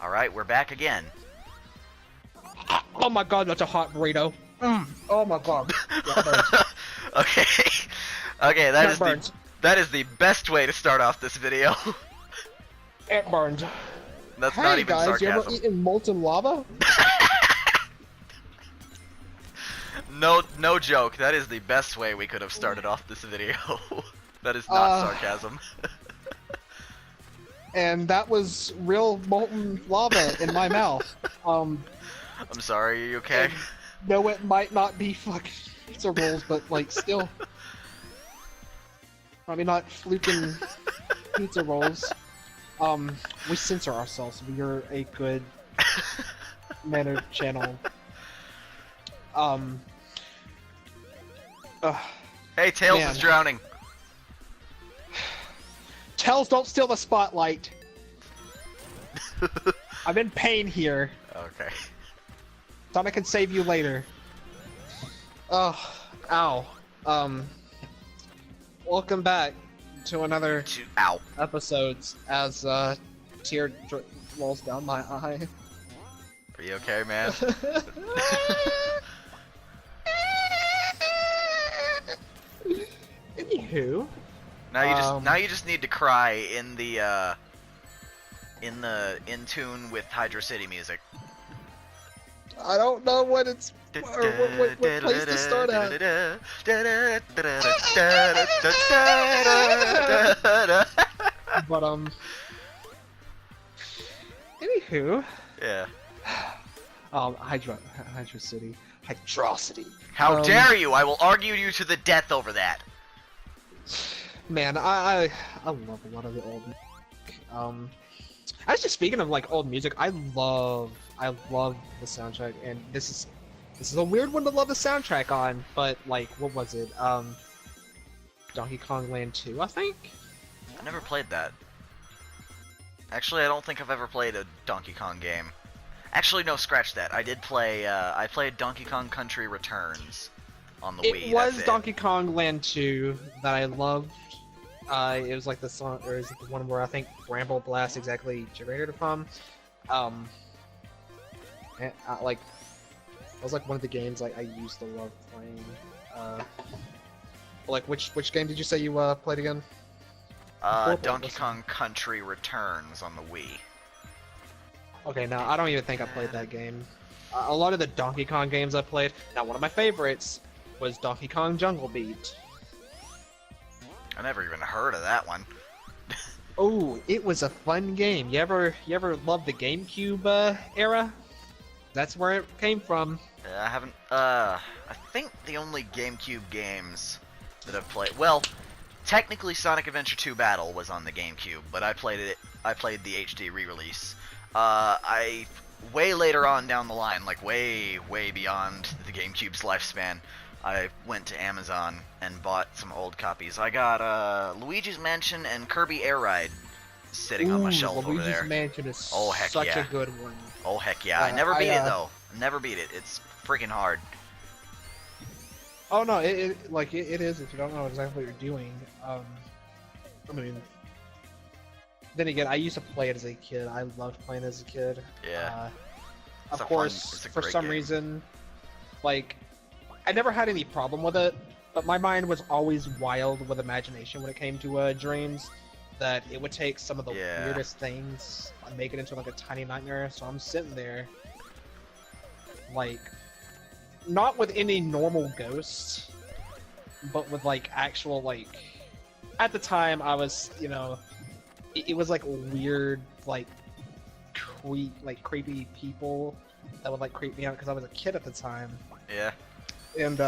Alright, we're back again. Oh my god, that's a hot burrito. Oh my god. Yeah, it burns. Okay. Okay, that is the best way to start off this video. It burns. That's hey not even guys, sarcasm. you ever eaten molten lava? No joke. That is the best way we could have started off this video. That is not sarcasm. And that was real molten lava in my mouth. I'm sorry, are you okay? No, it might not be fucking pizza rolls, but like still. Probably not fluking pizza rolls. We censor ourselves. We're a good mannered channel. Hey, Tails man. is drowning. Tails, don't steal the spotlight. I'm in pain here. Okay. Sonic can save you later. Oh, ow. Welcome back to another Ow. episodes as tear rolls down my eye. Are you okay, man? Anywho, Now you just need to cry in tune with Hydro City music. I don't know what it's or what place to start at. But anywho, Yeah. Hydro City, Hydrocity. How dare you! I will argue you to the death over that. Man, I love a lot of the old music. Actually, speaking of like old music, I love the soundtrack, and this is a weird one to love the soundtrack on, but like, what was it? Donkey Kong Land 2, I think? I never played that. Actually, I don't think I've ever played a Donkey Kong game. Actually, no, scratch that. I did play, I played Donkey Kong Country Returns on the Wii. It was Donkey Kong Land 2 that I loved. It was like the song, or is it the one where I think Bramble Blast exactly generated from? And like, that was like one of the games like I used to love playing. Like, which game did you say you played again? Donkey Kong Country Returns on the Wii. Okay, now I don't even think I played that game. A lot of the Donkey Kong games I played. Now, one of my favorites was Donkey Kong Jungle Beat. I never even heard of that one. Oh, it was a fun game. You ever loved the GameCube era? That's where it came from. I haven't. I think the only GameCube games that I've played. Well, technically, Sonic Adventure 2 Battle was on the GameCube, but I played it. I played the HD re-release. I way later on down the line, like way beyond the GameCube's lifespan, I went to Amazon and bought some old copies. I got Luigi's Mansion and Kirby Air Ride sitting on my shelf over there. Luigi's Mansion is heck such yeah. a good one. Oh heck yeah! I never beat it though. Never beat it. It's freaking hard. Oh no, it is if you don't know exactly what you're doing. I mean, then again, I used to play it as a kid. I loved playing as a kid. Yeah. Of course, for some reason, like, I never had any problem with it, but my mind was always wild with imagination when it came to dreams. That it would take some of the weirdest things and make it into like a tiny nightmare. So I'm sitting there, like, not with any normal ghosts, but with like actual like. At the time, I was, you know, it was like weird, like creepy people that would like creep me out because I was a kid at the time. Yeah. And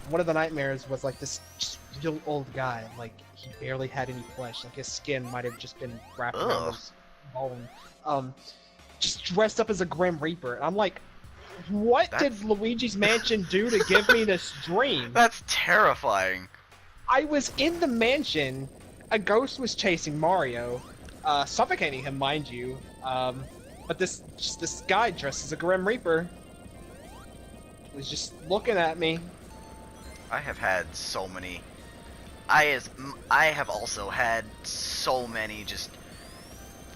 one of the nightmares was like this just real old guy, like he barely had any flesh, like his skin might have just been wrapped around his bone. Just dressed up as a Grim Reaper. And I'm like, what did Luigi's Mansion do to give me this dream? That's terrifying. I was in the mansion, a ghost was chasing Mario, suffocating him, mind you. But this guy dressed as a Grim Reaper was just looking at me. I have had so many. I have also had so many just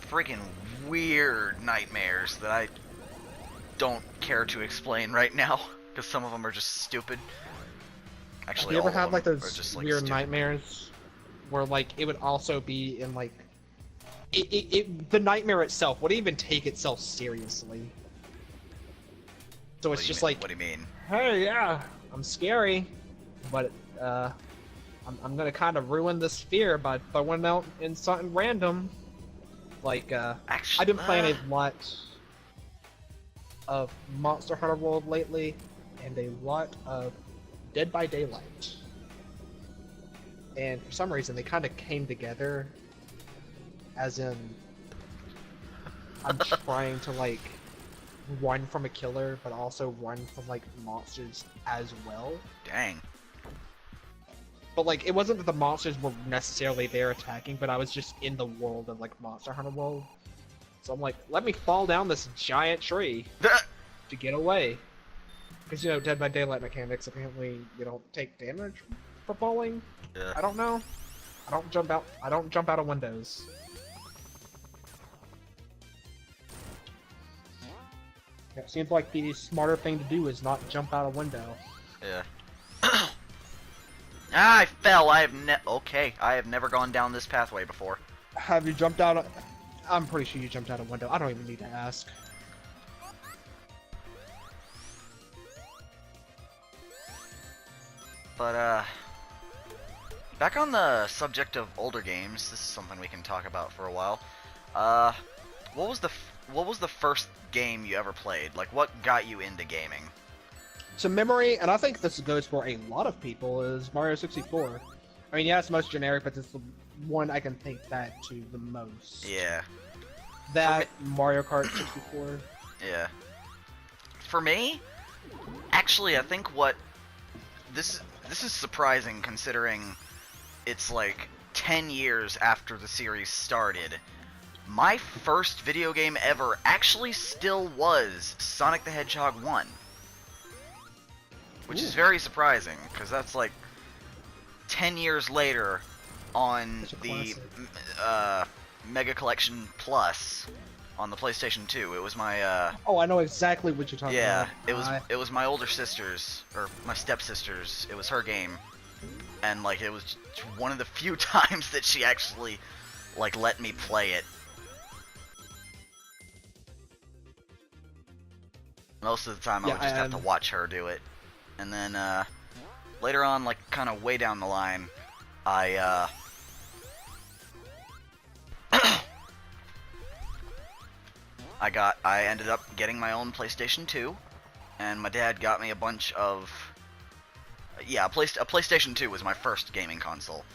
freaking weird nightmares that I don't care to explain right now, because some of them are just stupid. Actually, have you ever all had of like them are those just, like, weird stupid. nightmares where like it would also be in like the nightmare itself wouldn't even take itself seriously. So it's just like, What do you mean? hey, yeah, I'm scary, but I'm gonna kind of ruin this fear by throwing out in something random. Like, Actually, I've been playing a lot of Monster Hunter World lately, and a lot of Dead by Daylight. And for some reason, they kind of came together, as in, I'm trying to, like, run from a killer, but also run from, like, monsters as well. Dang. But, like, it wasn't that the monsters were necessarily there attacking, but I was just in the world of, like, Monster Hunter World. So I'm like, let me fall down this giant tree to get away. Because, you know, Dead by Daylight mechanics, apparently you don't take damage for falling. Yeah. I don't know. I don't jump out of windows. It seems like the smarter thing to do is not jump out a window. Yeah. I fell. I have never gone down this pathway before. Have you jumped out? I'm pretty sure you jumped out a window. I don't even need to ask. But back on the subject of older games, this is something we can talk about for a while. What was the first game you ever played? Like, what got you into gaming? To memory, and I think this goes for a lot of people, is Mario 64. I mean, yeah, it's most generic, but it's the one I can think back to the most. Yeah. That, Mario Kart 64. Yeah. For me, actually, I think what this is surprising considering it's like 10 years after the series started. My first video game ever actually still was Sonic the Hedgehog 1. Which is very surprising, because that's like 10 years later on the Mega Collection Plus on the PlayStation 2. It was my Oh, I know exactly what you're talking about. Yeah, it was my older sister's, or my stepsister's. It was her game, and like it was one of the few times that she actually like let me play it. Most of the time, I would just have to watch her do it. And then, later on, like, kind of way down the line, I ended up getting my own PlayStation 2, and my dad got me a bunch of, a PlayStation 2 was my first gaming console,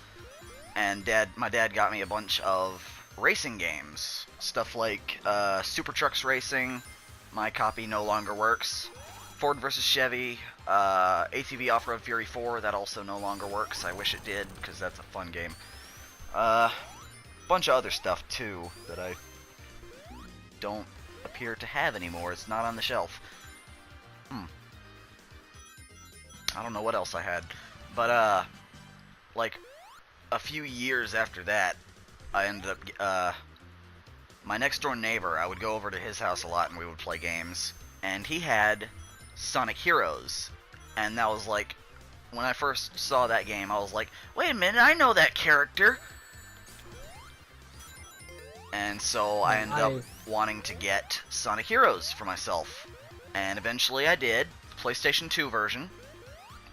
and my dad got me a bunch of racing games, stuff like, Super Trucks Racing. My copy no longer works. Ford vs. Chevy, ATV Off-Road Fury 4, that also no longer works. I wish it did, because that's a fun game. Bunch of other stuff, too, that I don't appear to have anymore. It's not on the shelf. I don't know what else I had. But, like, a few years after that, I ended up, my next-door neighbor, I would go over to his house a lot, and we would play games. And he had Sonic Heroes, and that was like, when I first saw that game, I was like, wait a minute, I know that character! And so I ended up wanting to get Sonic Heroes for myself. And eventually I did, PlayStation 2 version,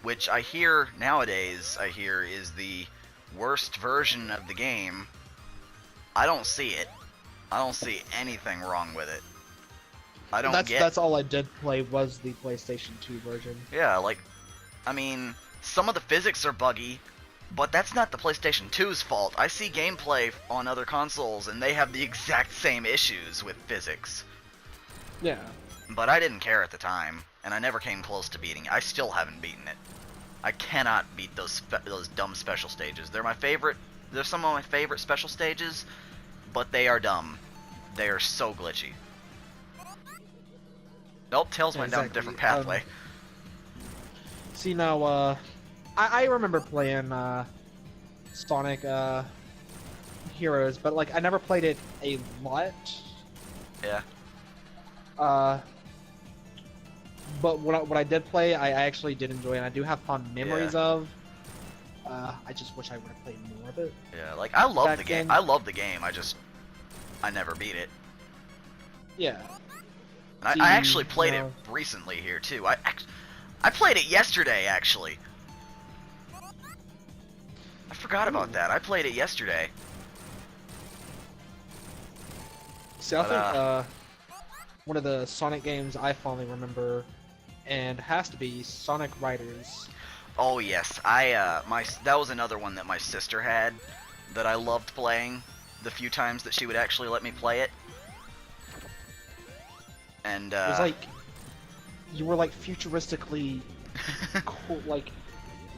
which I hear nowadays, is the worst version of the game. I don't see it. I don't see anything wrong with it. That's all I did play was the PlayStation 2 version. Yeah, like, I mean, some of the physics are buggy, but that's not the PlayStation 2's fault. I see gameplay on other consoles, and they have the exact same issues with physics. Yeah. But I didn't care at the time, and I never came close to beating it. I still haven't beaten it. I cannot beat those dumb special stages. They're some of my favorite special stages, but they are dumb. They are so glitchy. Nope, Tails went down a different pathway. See now, I remember playing Sonic Heroes, but like I never played it a lot. Yeah. But what I did play, I actually did enjoy, and I do have fond memories of. I just wish I would have played more of it. Yeah, like I love back the game. then. I love the game. I never beat it. Yeah. And I actually played it recently here too. I played it yesterday actually. I forgot about that. I played it yesterday. See, I think one of the Sonic games I fondly remember, and has to be Sonic Riders. Oh yes, that was another one that my sister had that I loved playing the few times that she would actually let me play it. And it was like you were like futuristically cool, like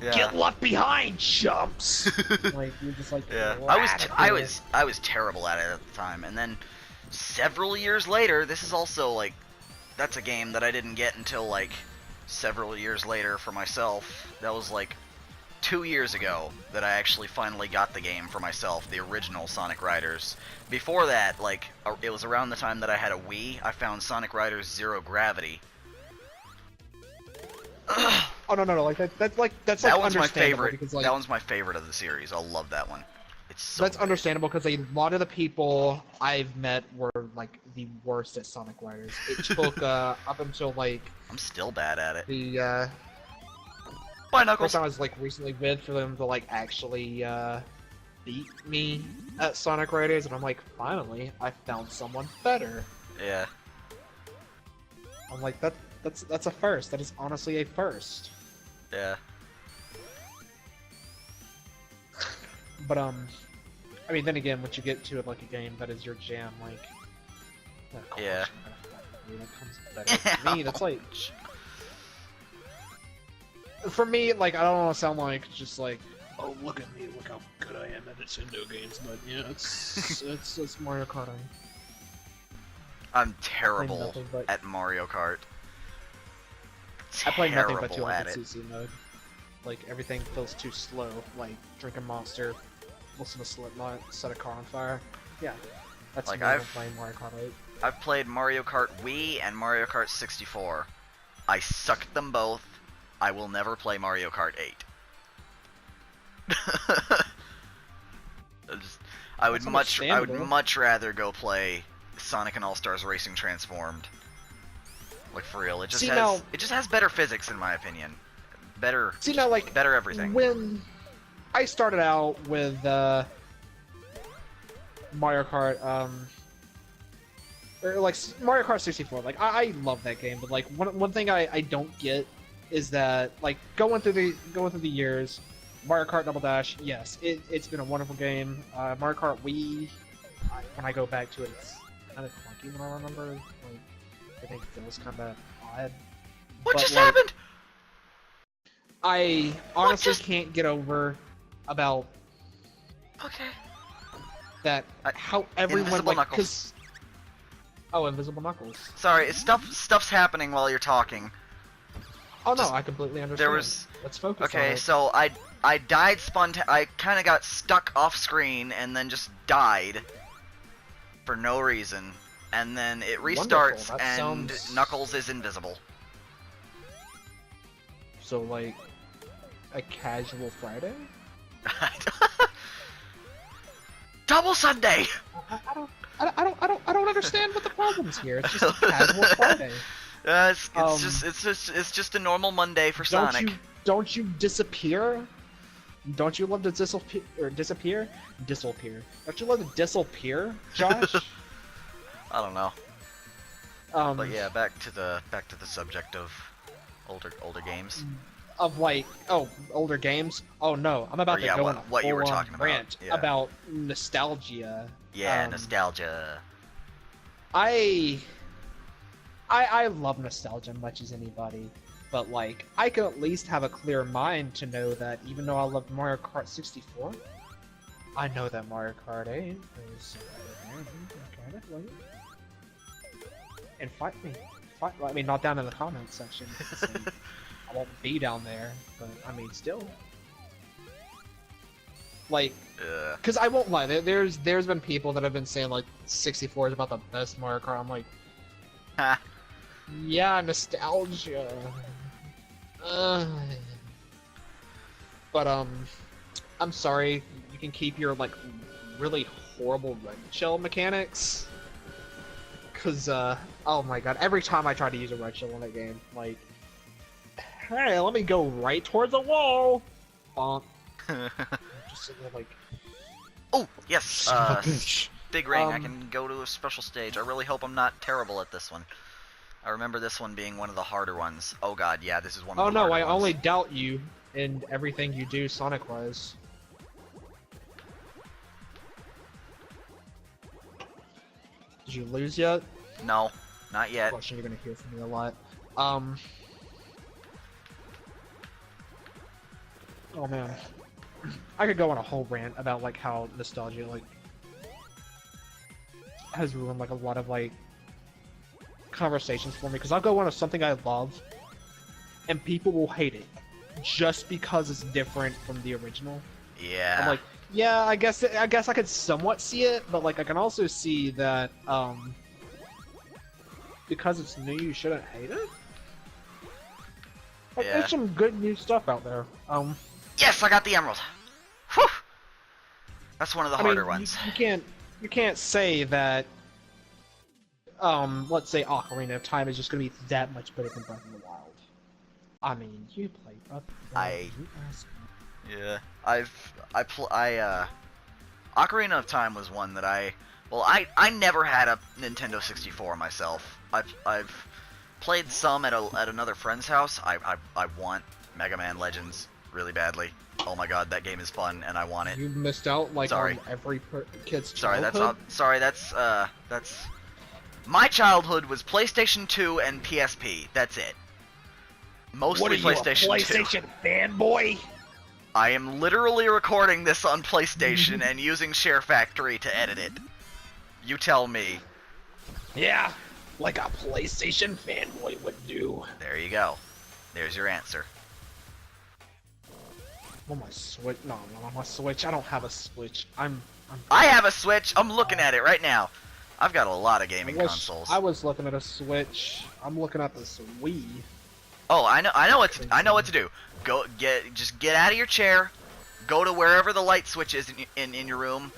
get left behind, chumps. Like you're just like yeah. I was terrible at it at the time, and then several years later, this is also like that's a game that I didn't get until like several years later for myself. That was like 2 years ago that I actually finally got the game for myself, the original Sonic Riders. Before that, like, it was around the time that I had a Wii, I found Sonic Riders Zero Gravity. Oh no, like that's like that one's my favorite. Because, like, that one's my favorite of the series. I love that one. It's so that's good. understandable because a lot of the people I've met were like the worst at Sonic Riders. It took up until like I'm still bad at it. The Bye, Knuckles. first time I was like recently with for them to like actually beat me at Sonic Riders, and I'm like, finally, I found someone better. Yeah. I'm like, that's a first. That is honestly a first. Yeah. But I mean, then again, once you get to it like a game that is your jam, like, yeah. That comes better for me. That's like, for me, like, I don't want to sound like just like, oh, look at me, look how good I am at Nintendo games, but yeah, it's Mario Kart. I'm terrible at Mario Kart. I play nothing but Terrible at it. 200cc mode. Like, everything feels too slow. Like, drink a Monster, listen to Slipknot, set a car on fire. Yeah, that's like me playing Mario Kart 8. I've played Mario Kart Wii and Mario Kart 64. I sucked them both. I will never play Mario Kart 8. I would much rather go play Sonic and All-Stars Racing Transformed. Like, for real, it just has better physics in my opinion. Better everything. When I started out with Mario Kart, or like Mario Kart 64, like I love that game, but like one thing I don't get is that like going through the years, Mario Kart Double Dash, yes, it's been a wonderful game. Mario Kart Wii, when I go back to it, it's kind of clunky when I remember. Like, I think it feels kind of odd. What just happened? I honestly can't get over about that how everyone Invisible like Knuckles. Oh, Invisible Knuckles. Sorry, stuff's happening while you're talking. Oh no, I completely understand. Let's focus on it. So I died I kind of got stuck off screen and then just died for no reason, and then it restarts and Knuckles is invisible. So like a casual Friday? Double Sunday. I don't understand what the problem is here. It's just a casual Friday. It's just a normal Monday for Sonic. Don't you disappear? Don't you love to disappear? Don't you love to disappear, Josh? I don't know. But yeah, back to the subject of older games. Of like, older games. Oh no, I'm about to go on what you were talking rant about nostalgia. Yeah, nostalgia. I love nostalgia much as anybody, but like I could at least have a clear mind to know that even though I loved Mario Kart 64, I know that Mario Kart 8 is better. And fight me. I mean, not down in the comments section. I won't be down there, but I mean, still. Like, because I won't lie, there's been people that have been saying like 64 is about the best Mario Kart. I'm like, Ha. yeah, nostalgia. But I'm sorry. You can keep your like really horrible red shell mechanics. Cause oh my god, every time I try to use a red shell in that game, like, hey, let me go right towards the wall. Bonk. Just sitting there like, oh yes, son of a bitch. big ring. I can go to a special stage. I really hope I'm not terrible at this one. I remember this one being one of the harder ones. Oh god, yeah, this is one of the harder ones. Oh no, I only doubt you in everything you do Sonic-wise. Did you lose yet? No, not yet. Question you're gonna hear from me a lot. Oh man, I could go on a whole rant about like how nostalgia like has ruined like a lot of like conversations for me, because I'll go on to something I love and people will hate it just because it's different from the original. Yeah. I'm like, yeah, I guess I could somewhat see it, but like I can also see that because it's new, you shouldn't hate it. Like, yeah. There's some good new stuff out there. Yes, I got the emerald. Whew. That's one of the harder ones. You can't say that. Let's say Ocarina of Time is just gonna be that much better than Breath of the Wild. I mean, you play Breath of the Wild. Yeah, Ocarina of Time was one that I never had a Nintendo 64 myself. I've played some at another friend's house. I want Mega Man Legends really badly. Oh my god, that game is fun and I want it. You missed out like Sorry. on every kid's Sorry, childhood. that's my childhood was PlayStation 2 and PSP. That's it. Mostly What are you, PlayStation a PlayStation fanboy? I am literally recording this on PlayStation and using SHAREfactory to edit it. You tell me. Yeah, like a PlayStation fanboy would do. There you go. There's your answer. On my Switch? No, not on my Switch. I don't have a Switch. I have a Switch. I'm looking at it right now. I've got a lot of gaming consoles. I was looking at a Switch. I'm looking at this Wii. Oh, I know what to do. Just get out of your chair, go to wherever the light switch is in your room,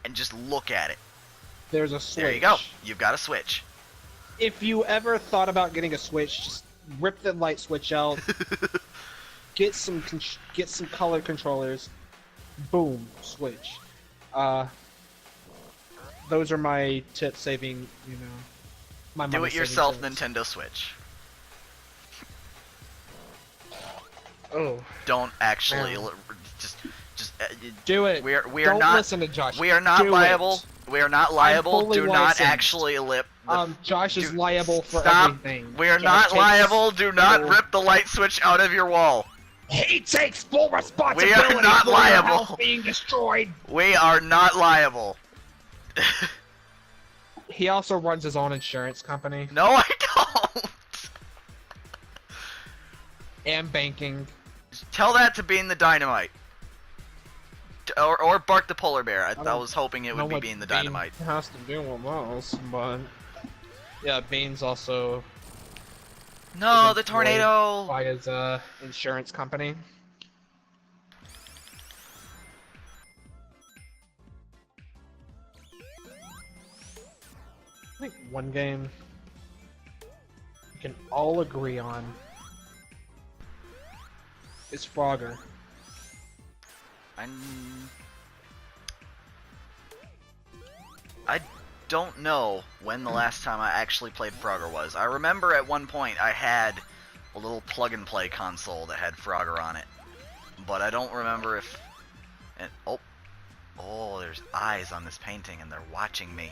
and just look at it. There's a Switch. There you go. You've got a Switch. If you ever thought about getting a Switch, just rip the light switch out. Get some color controllers. Boom, Switch. Those are my tip saving, my Do money it yourself, saving tips. Nintendo Switch. Oh. Don't actually just do it. We are Don't not listen to Josh. We are not do liable. It. We are not liable. fully Do not licensed. actually lip. Josh is liable for stop. everything. We are Josh not takes liable. Do not full- rip the light switch out of your wall. He takes full responsibility We are not for your liable. house being destroyed. We are not liable. He also runs his own insurance company No, I don't. and banking. Tell that to Bean the Dynamite. Or Bark the Polar Bear. I was hoping it would be Bean the Dynamite. Bean has to do with those, but yeah, Bean's also No, the tornado! by his insurance company. I think one game we can all agree on is Frogger. I don't know when the last time I actually played Frogger was. I remember at one point I had a little plug-and-play console that had Frogger on it. But I don't remember if... Oh, there's eyes on this painting and they're watching me.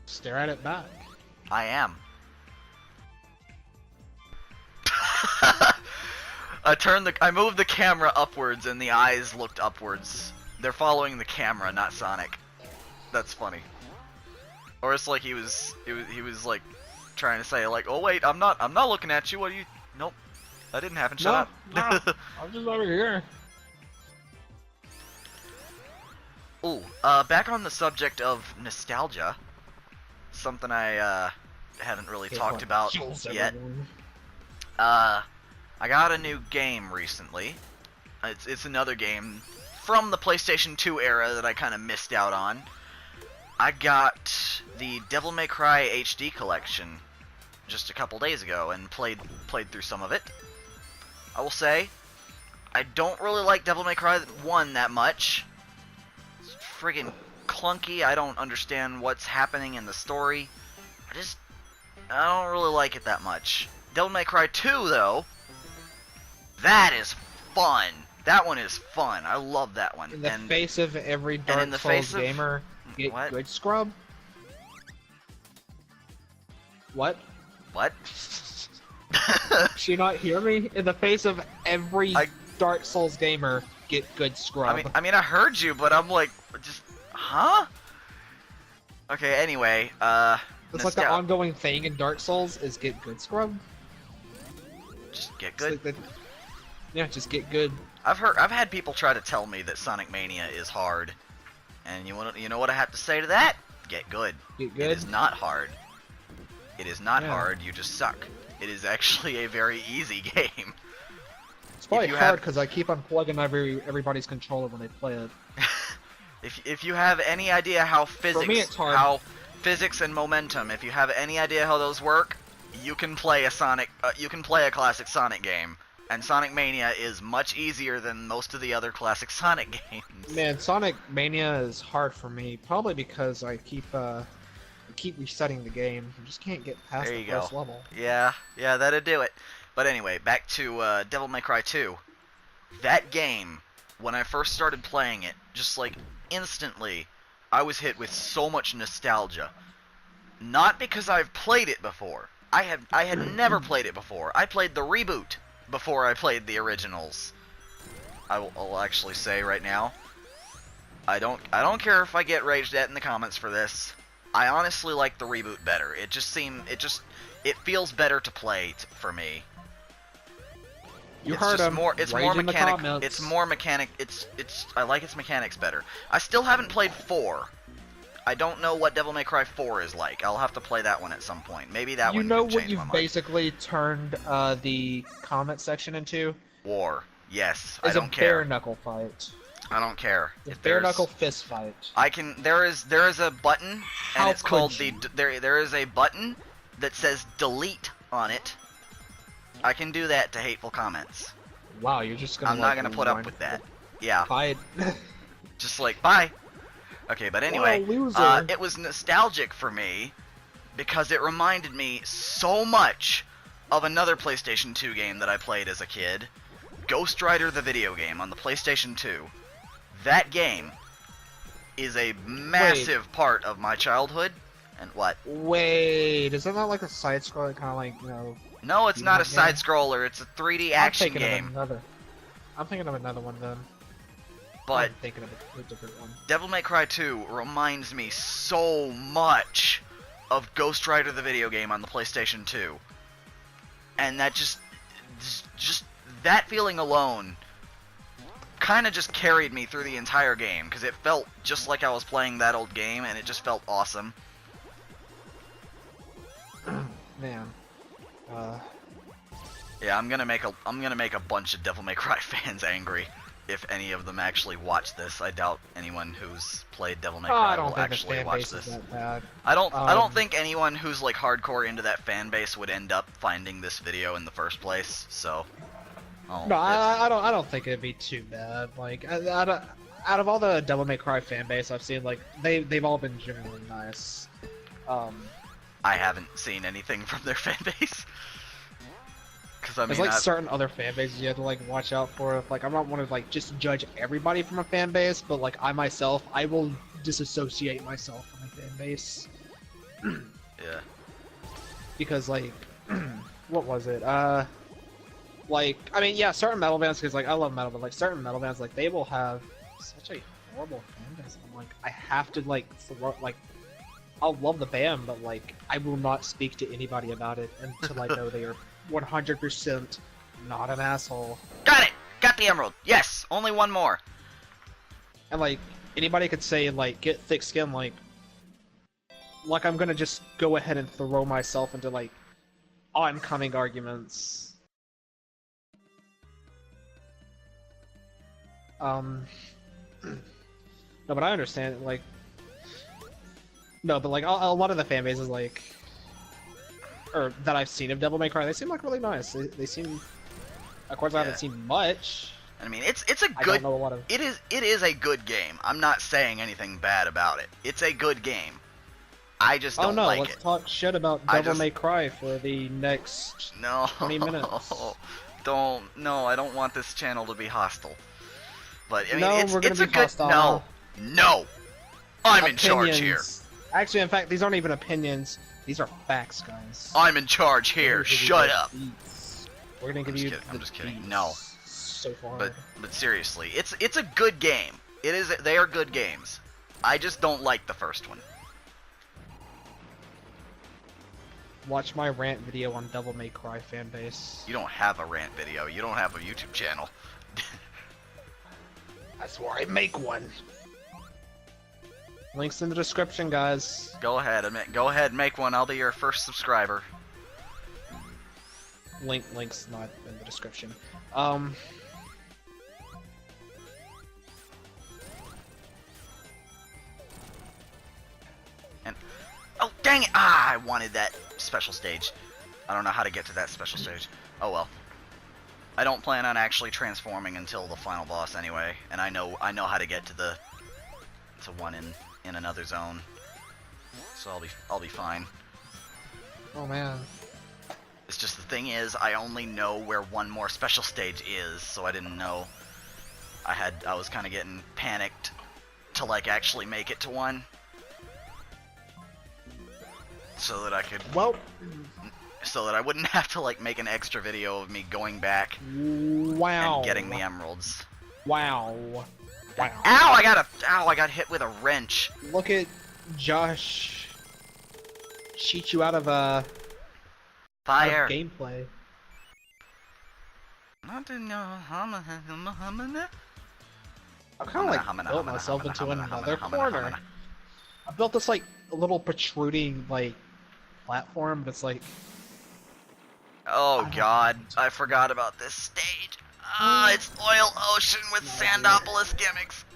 Stare at it back. I am. I moved the camera upwards and the eyes looked upwards. They're following the camera, not Sonic. That's funny. Or it's like he was like trying to say like, "Oh wait, I'm not looking at you. What are you?" Nope. That didn't happen. Shut up. No, I'm just over here. Ooh, back on the subject of nostalgia, something I haven't really talked about yet. I got a new game recently. It's another game from the PlayStation 2 era that I kind of missed out on. I got the Devil May Cry HD collection just a couple days ago and played through some of it. I will say, I don't really like Devil May Cry 1 that much. It's friggin' clunky. I don't understand what's happening in the story. I don't really like it that much. Devil May Cry 2, though, that is fun. That one is fun. I love that one. In the face of every Dark Souls gamer, get good scrub. What? What? Did you not hear me? In the face of every Dark Souls gamer, get good scrub. I mean, I heard you, but I'm like, just, huh? Okay, anyway, it's like the ongoing thing in Dark Souls is get good scrub. Just get good? Like yeah, just get good. I've had people try to tell me that Sonic Mania is hard, and you know what I have to say to that? Get good. Get good. It is not hard. It is not hard. You just suck. It is actually a very easy game. It's probably hard because I keep unplugging everybody's controller when they play it. if you have any idea how physics and momentum, if you have any idea how those work, you can play a classic Sonic game. And Sonic Mania is much easier than most of the other classic Sonic games. Man, Sonic Mania is hard for me, probably because I keep resetting the game. I just can't get past the first level. Yeah, that'd do it. But anyway, back to Devil May Cry 2. That game, when I first started playing it, just like instantly, I was hit with so much nostalgia. Not because I've played it before. I had never played it before. I played the reboot before I played the originals. I'll actually say right now, I don't care if I get raged at in the comments for this. I honestly like the reboot better. It feels better to play for me. You heard him. It's more mechanic. It's more mechanic. I like its mechanics better. I still haven't played 4. I don't know what Devil May Cry 4 is like. I'll have to play that one at some point. Maybe that one can change my mind. You know what you've basically turned the comment section into? War. Yes. I don't care. Bare knuckle fight. I don't care. If bare knuckle fist fight. There is a button, and it's called there is a button that says delete on it. I can do that to hateful comments. Wow, you're just gonna. I'm not gonna put up with that. Yeah. Bye. Just like bye. Okay, but anyway, it was nostalgic for me because it reminded me so much of another PlayStation 2 game that I played as a kid, Ghost Rider the video game on the PlayStation 2. That game is a massive part of my childhood. And what? Wait, isn't that like a side-scroller kind of like, you know? No, it's not a side-scroller. It's a 3D action game. I'm thinking of another one then. But I'm thinking of a different one. Devil May Cry 2 reminds me so much of Ghost Rider the video game on the PlayStation 2. And that just that feeling alone kind of just carried me through the entire game, because it felt just like I was playing that old game, and it just felt awesome. Man. Yeah, I'm gonna make a bunch of Devil May Cry fans angry. If any of them actually watch this, I doubt anyone who's played Devil May Cry will actually watch this. I don't think anyone who's like hardcore into that fan base would end up finding this video in the first place. So, I don't think it'd be too bad. Like out of all the Devil May Cry fan base I've seen, like they've all been generally nice. I haven't seen anything from their fan base. I mean, there's like certain other fan bases you have to like watch out for. Like I'm not one to like just judge everybody from a fan base, but like I will disassociate myself from a fan base. Yeah. Because like, what was it? Like I mean, yeah, certain metal bands, because like I love metal, but like certain metal bands, like they will have such a horrible fan base. I'm like, I have to like I'll love the band, but like I will not speak to anybody about it until I know they are 100% not an asshole. Got it! Got the emerald! Yes! Only one more. And like, anybody could say, like, get thick skin, like I'm gonna just go ahead and throw myself into, like, oncoming arguments. No, but I understand, like... No, but, like, a lot of the fan bases, like... Or, that I've seen of Devil May Cry, they seem, like, really nice. They seem... Of course, I haven't seen much. I mean, it's a good... I don't know a lot of... It is a good game. I'm not saying anything bad about it. It's a good game. I just don't like it. Let's talk shit about Devil May Cry for the next 20 minutes. No, I don't want this channel to be hostile. But, I mean, no, it's we're gonna a be good... hostile. No! I'm in charge here. Actually, in fact, these aren't even opinions. These are facts, guys. I'm in charge here. Shut up. We're gonna give you... I'm just kidding. No. So far. But seriously, it's a good game. They are good games. I just don't like the first one. Watch my rant video on Devil May Cry fanbase. You don't have a rant video. You don't have a YouTube channel. That's where I make one. Links in the description, guys. Go ahead, make one. I'll be your first subscriber. Links not in the description. Oh, dang it! Ah, I wanted that special stage. I don't know how to get to that special stage. Oh well. I don't plan on actually transforming until the final boss anyway, and I know how to get to one in another zone. So I'll be fine. Oh man. It's just the thing is, I only know where one more special stage is, so I didn't know. I was kind of getting panicked to like actually make it to one. So that I could, so that I wouldn't have to like make an extra video of me going back and getting the emeralds. Wow. Ow! I got hit with a wrench. Look at Josh cheat you out of fire out of gameplay. I kind of like built myself into another corner. I built this like little protruding like platform, but it's like... Oh god, I forgot about this stage. It's Oil Ocean with Sandopolis gimmicks.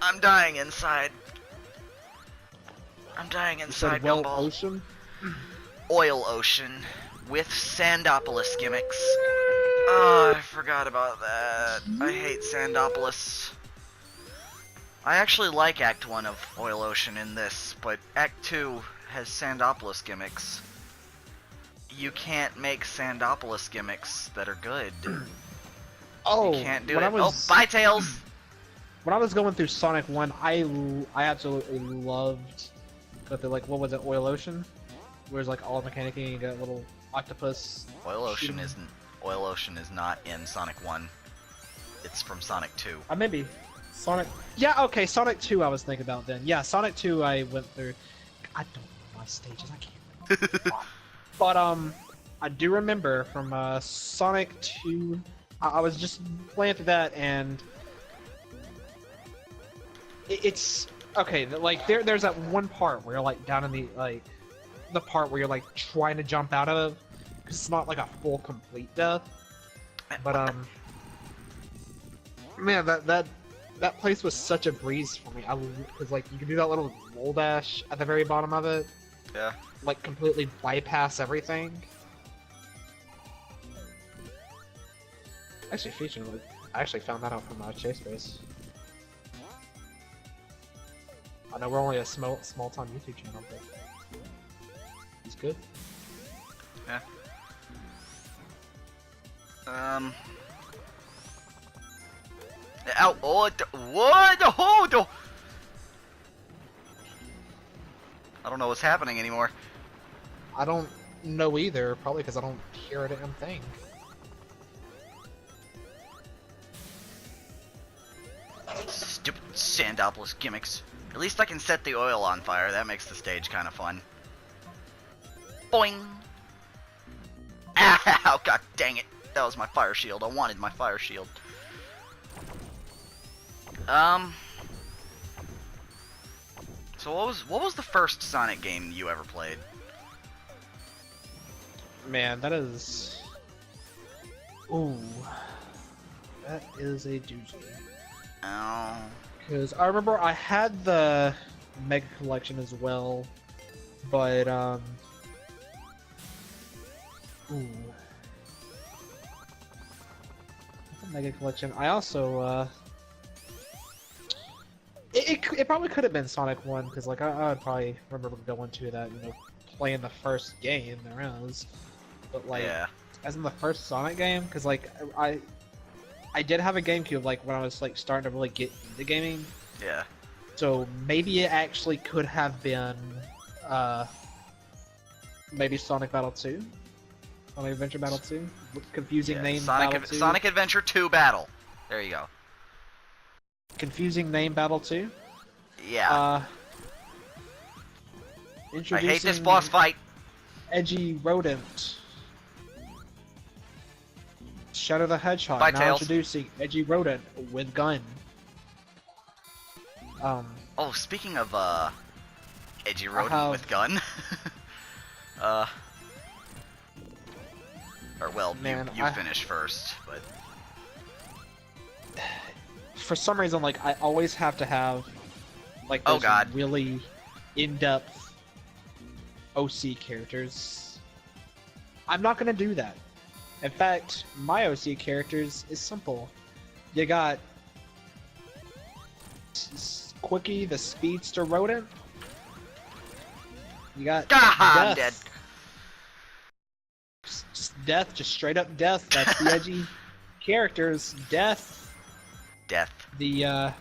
I'm dying inside. Well, Ocean? Oil Ocean with Sandopolis gimmicks. Oh, I forgot about that. I hate Sandopolis. I actually like Act 1 of Oil Ocean in this, but Act 2 has Sandopolis gimmicks. You can't make Sandopolis gimmicks that are good. Oh, you can't do it. Oh, bye, Tails! When I was going through Sonic 1, I absolutely loved the, like, what was it, Oil Ocean? Where it's like all mechanic and you got a little octopus. Oil Ocean is not in Sonic 1. It's from Sonic 2. Maybe. Sonic... Yeah, okay, Sonic 2 I was thinking about then. Yeah, Sonic 2 I went through... I don't know my stages, I can't remember. But, I do remember from, Sonic 2... I was just playing through that, and... It's... Okay, like, there's that one part where you're, like, down in the, like... The part where you're, like, trying to jump out of... Because it's not, like, a full, complete death. But, Man, that place was such a breeze for me. Because, like, you can do that little roll dash at the very bottom of it. Yeah. Like, completely bypass everything. Actually, featured, like, I actually found that out from Chase Base. I know we're only a small time YouTube channel, but he's good. Yeah. Ow! What? Oh, I don't know what's happening anymore. I don't know either, probably because I don't hear a damn thing. Stupid Sandopolis gimmicks. At least I can set the oil on fire. That makes the stage kind of fun. Boing! Oh, god dang it. That was my fire shield. I wanted my fire shield. So what was the first Sonic game you ever played? Man, that is... Ooh. That is a doozy. Oh. Because I remember I had the Mega Collection as well, but, Ooh. The Mega Collection. I also, It probably could have been Sonic 1, because, like, I would probably remember going to that, you know, playing the first game there is. But, like, Yeah. as in the first Sonic game, because, like, I did have a GameCube, like, when I was, like, starting to really get into gaming. Yeah. So, maybe it actually could have been, maybe Sonic Battle 2? Sonic Adventure Battle 2? Confusing name Battle 2? Sonic Adventure 2 Battle. There you go. Confusing name Battle 2? Yeah. Introducing I hate this boss fight. Edgy Rodent. Shadow the Hedgehog. Bye, now Tails. Introducing Edgy Rodent with gun. Oh, speaking of Edgy Rodent with gun. Or well, man, you finish first, but for some reason, like, I always have to have, like, those really in-depth OC characters. I'm not gonna do that. In fact, my OC characters is simple. You got Quickie, the speedster rodent. You got I'm dead. Just death, just straight up death. That's the edgy characters. Death. Death. The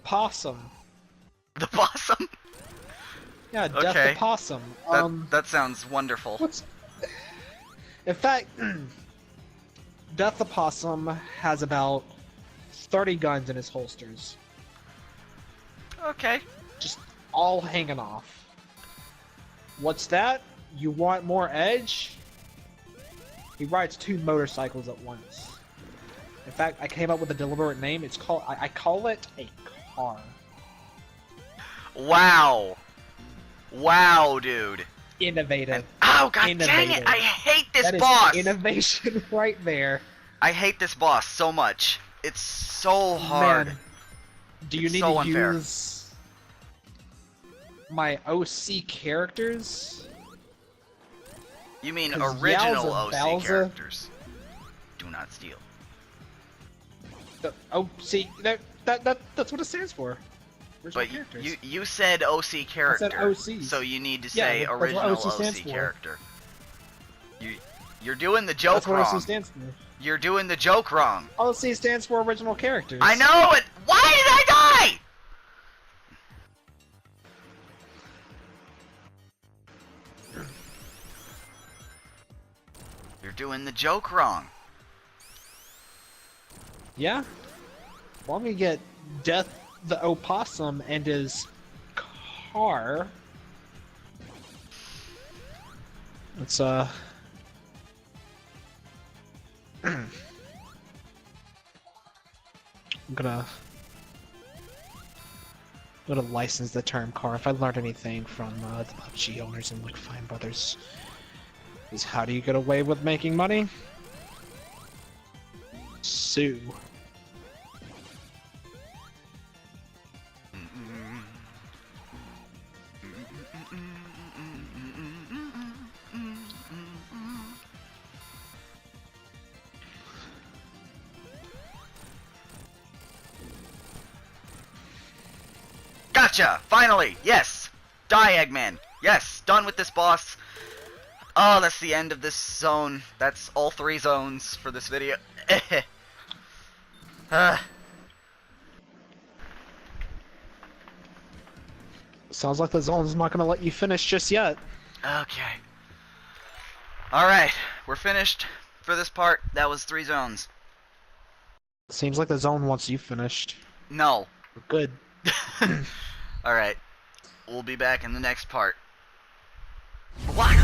possum. The possum? Yeah, Death the possum. That sounds wonderful. In fact, Death the possum has about 30 guns in his holsters. Okay. Just all hanging off. What's that? You want more edge? He rides 2 motorcycles at once. In fact, I came up with a deliberate name. It's called. I call it a car. Wow. Wow, dude. Innovative. Oh god dang it! I hate this boss. Is innovation right there. I hate this boss so much. It's so hard. Man, do you need to use my OC characters? You mean original OC characters? Do not steal. See, that's what it stands for. But you said OC character. I said OC. So you need to say original OC character. You're doing the joke wrong. That's what OC stands for. You're doing the joke wrong. OC stands for original characters. I know it. Why did I die? You're doing the joke wrong. Yeah? Well, let me get Death the Opossum and his car. Let's, I'm gonna license the term car. If I learned anything from the PUBG owners and like Fine Brothers, is how do you get away with making money? Sue. Gotcha! Finally! Yes! Die, Eggman! Yes! Done with this boss! Oh, that's the end of this zone. That's all 3 zones for this video. Sounds like the zone's not gonna let you finish just yet. Okay. Alright, we're finished for this part. That was 3 zones. Seems like the zone wants you finished. No. Good. Alright. We'll be back in the next part. What?